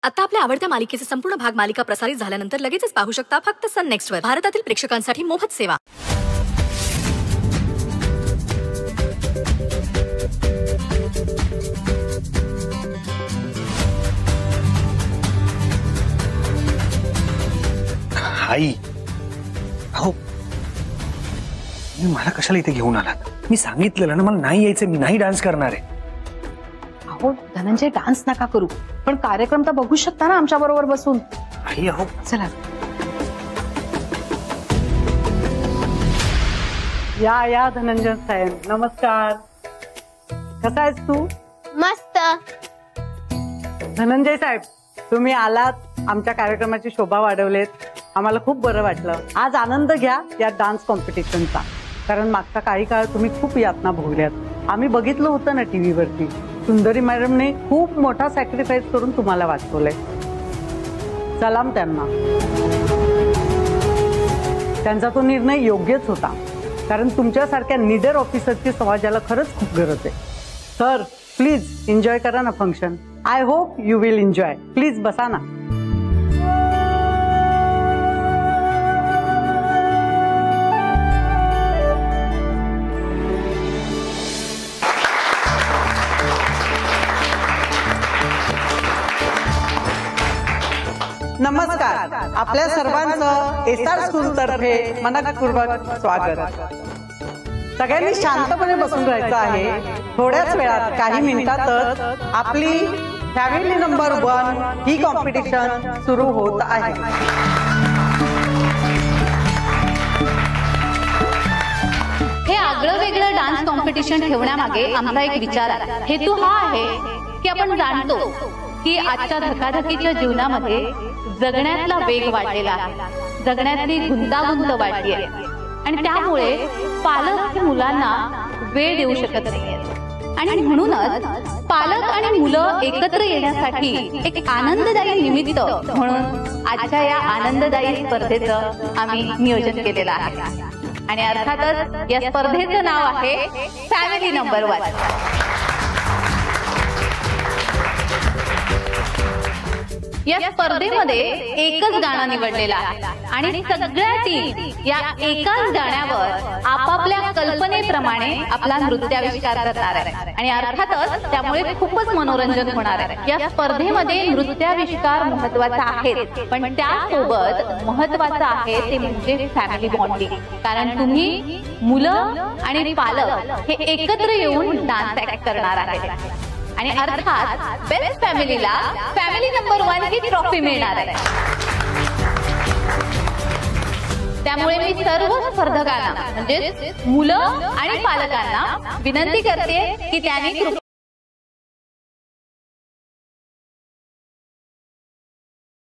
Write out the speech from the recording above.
आता आपल्या आवडत्या मालिकेचे संपूर्ण भाग मालिका प्रसारित झाल्यानंतर लगेचच पाहू शकता फक्त सन नेक्स्ट वर. भारतातील प्रेक्षकांसाठी मोफत सेवा. आई, अहो मला कशाला इथे घेऊन आलात? मी सांगितलेलं ना मला नाही यायचं, मी नाही डान्स करणार आहे. अहो धनंजय, डान्स नका करू, पण कार्यक्रम तर बघू शकता ना आमच्या बरोबर बसून. आई अहो चला या धनंजय साहेब, नमस्कार. कसा आहेस तू? मस्त. धनंजय साहेब, तुम्ही आलात, आमच्या कार्यक्रमाची शोभा वाढवलेत, आम्हाला खूप बरं वाटलं. आज आनंद घ्या या डान्स कॉम्पिटिशनचा, कारण मागच्या काही काळ तुम्ही खूप यातना भोगल्यात. आम्ही बघितलं होतं ना टीव्ही वरती. सुंदरी मॅडमने खूप मोठा सॅक्रिफाईस करून तुम्हाला वाचवलंय. सलाम त्यांना. त्यांचा तो निर्णय योग्यच होता, कारण तुमच्यासारख्या निडर ऑफिसरची समाजाला खरंच खूप गरज आहे. सर प्लीज एन्जॉय करा ना function. I hope you will enjoy. Please बसा ना. नमस्कार. आपल्या सर्वांचं एसआर स्कूल तर्फे मनपूर्वक स्वागत. सगळ्यांनी शांतपणे बसून राहायचं आहे. थोड्याच वेळात, काही मिनिटातच आपली फॅमिली नंबर 1 ही कॉम्पिटिशन सुरू होत आहे. हे आगळं वेगळं डान्स कॉम्पिटिशन ठेवण्यामागे आमचा एक विचार आहे. हेतू हा आहे की आपण जाणतो की आजच्या धकाधकीच्या जीवनामध्ये जगण्यातला वेग वाढलेला आहे, जगण्यातली गुंतागुंत वाढली आहे, आणि त्यामुळे पालक मुलांना वेळ देऊ शकत नाहीये. आणि म्हणूनच पालक आणि मुलं एकत्र येण्यासाठी एक आनंददायी निमित्त म्हणून आजच्या या आनंददायी स्पर्धेचं आम्ही नियोजन केलेलं आहे. आणि अर्थातच या स्पर्धेचं नाव आहे फॅमिली नंबर 1. या स्पर्धेमध्ये एकच गाणं निवडलेलं आहे आणि सगळ्या टीम या एकाच गाण्यावर आपापल्या कल्पनेप्रमाणे आपला नृत्याविष्कार करणार आहे. आणि अर्थातच त्यामुळे खूपच मनोरंजन होणार आहे. या स्पर्धेमध्ये नृत्याविष्कार महत्वाचा आहे, पण त्यासोबत महत्वाचं आहे ते म्हणजे फॅमिली बॉन्डिंग. कारण तुम्ही मुलं आणि पालक हे एकत्र येऊन डान्स ऍक्ट करणार आहेत. आणि अर्थात बेस्ट फॅमिलीला फॅमिली नंबर 1 ही ट्रॉफी मिळणार आहे. त्यामुळे मी सर्व स्पर्धकांना म्हणजे मुलं आणि पालकांना विनंती करते की त्यांनी कृपया